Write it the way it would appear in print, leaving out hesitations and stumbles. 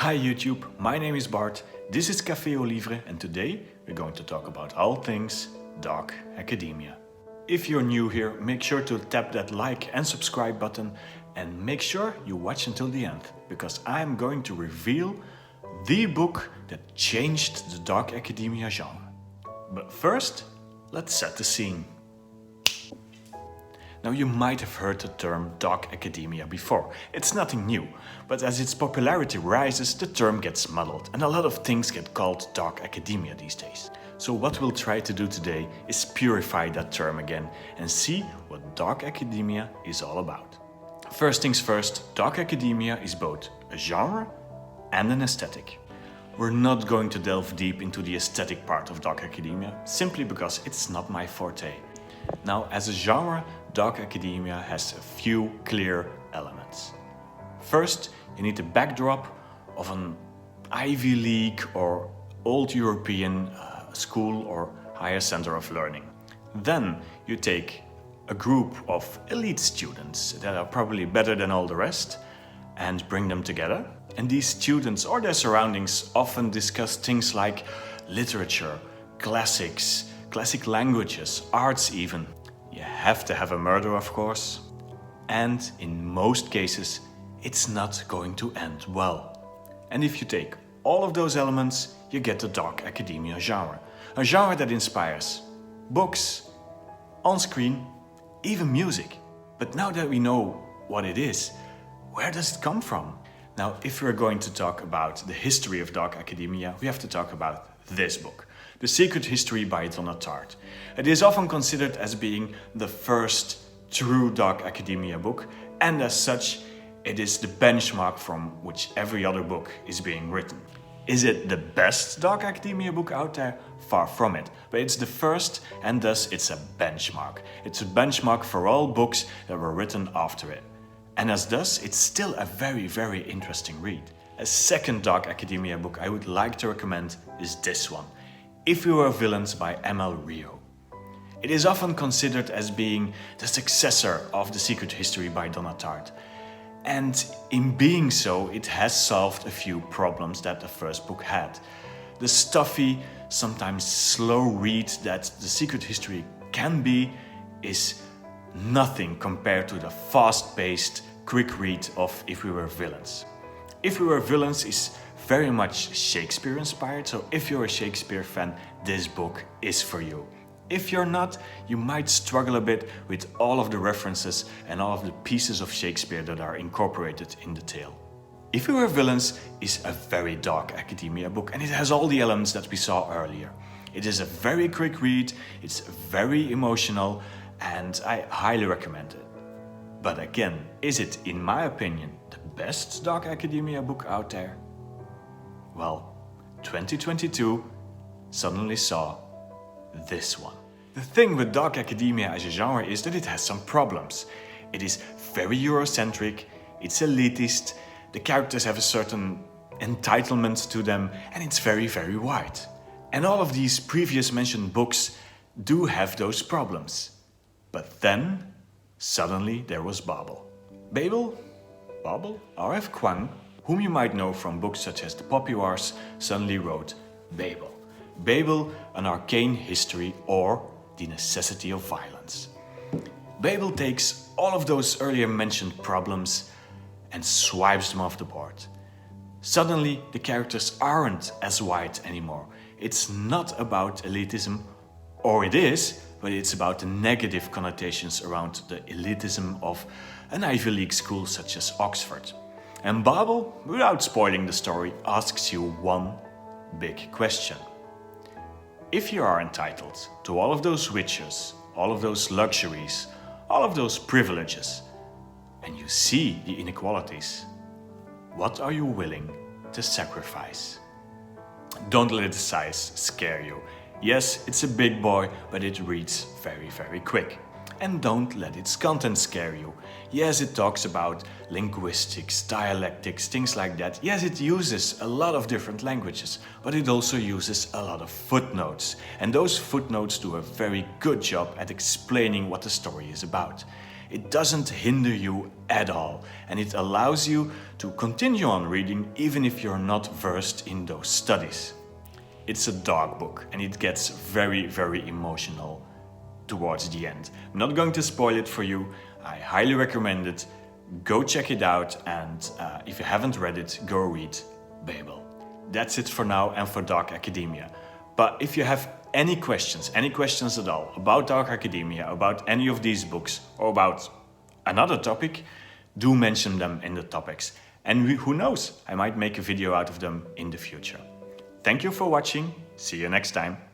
Hi YouTube, my name is Bart, this is Café au Livre and today we're going to talk about all things dark academia. If you're new here, make sure to tap that like and subscribe button and make sure you watch until the end because I'm going to reveal the book that changed the dark academia genre. But first, let's set the scene. Now you might have heard the term dark academia before. It's nothing new, but as its popularity rises, the term gets muddled and a lot of things get called dark academia these days. So what we'll try to do today is purify that term again and see what dark academia is all about. First things first, dark academia is both a genre and an aesthetic. We're not going to delve deep into the aesthetic part of dark academia, simply because it's not my forte. Now, as a genre, dark academia has a few clear elements. First, you need the backdrop of an Ivy League or old European school or higher center of learning. Then you take a group of elite students that are probably better than all the rest and bring them together. And these students or their surroundings often discuss things like literature, classics, classic languages, arts even. You have to have a murder, of course. And in most cases, it's not going to end well. And if you take all of those elements, you get the dark academia genre. A genre that inspires books, on screen, even music. But now that we know what it is, where does it come from? Now, if we're going to talk about the history of dark academia, we have to talk about this book, The Secret History by Donna Tartt. It is often considered as being the first true dark academia book, and as such, it is the benchmark from which every other book is being written. Is it the best dark academia book out there? Far from it, but it's the first and thus it's a benchmark. It's a benchmark for all books that were written after it. And as thus, it's still a very interesting read. A second dark academia book I would like to recommend is this one, If We Were Villains by M.L. Rio. It is often considered as being the successor of The Secret History by Donna Tartt. And in being so, it has solved a few problems that the first book had. The stuffy, sometimes slow read that The Secret History can be is nothing compared to the fast-paced, quick read of If We Were Villains. If We Were Villains is very much Shakespeare inspired, so if you're a Shakespeare fan, this book is for you. If you're not, you might struggle a bit with all of the references and all of the pieces of Shakespeare that are incorporated in the tale. If We Were Villains is a very dark academia book and it has all the elements that we saw earlier. It is a very quick read, it's very emotional, and I highly recommend it. But again, is it, in my opinion, the best dark academia book out there? Well, 2022 suddenly saw this one. The thing with dark academia as a genre is that it has some problems. It is very Eurocentric, it's elitist, the characters have a certain entitlement to them, and it's very wide. And all of these previous mentioned books do have those problems. But then, suddenly there was Babel. Babel? R.F. Kuang, whom you might know from books such as The Poppy Wars, suddenly wrote Babel. Babel, an arcane history or the necessity of violence. Babel takes all of those earlier mentioned problems and swipes them off the board. Suddenly, the characters aren't as white anymore. It's not about elitism, or it is, but it's about the negative connotations around the elitism of an Ivy League school such as Oxford. And Babel, without spoiling the story, asks you one big question. If you are entitled to all of those riches, all of those luxuries, all of those privileges, and you see the inequalities, what are you willing to sacrifice? Don't let the size scare you. Yes, it's a big boy, but it reads very quick. And don't let its content scare you. Yes, it talks about linguistics, dialectics, things like that. Yes, it uses a lot of different languages, but it also uses a lot of footnotes. And those footnotes do a very good job at explaining what the story is about. it doesn't hinder you at all, and it allows you to continue on reading even if you're not versed in those studies. It's a dog book, and it gets very, very emotional towards the end. I'm not going to spoil it for you. I highly recommend it. Go check it out, and if you haven't read it, go read Babel. That's it for now and for Dark Academia. But if you have any questions at all about Dark Academia, about any of these books, or about another topic, do mention them in the topics. And who knows, I might make a video out of them in the future. Thank you for watching. See you next time.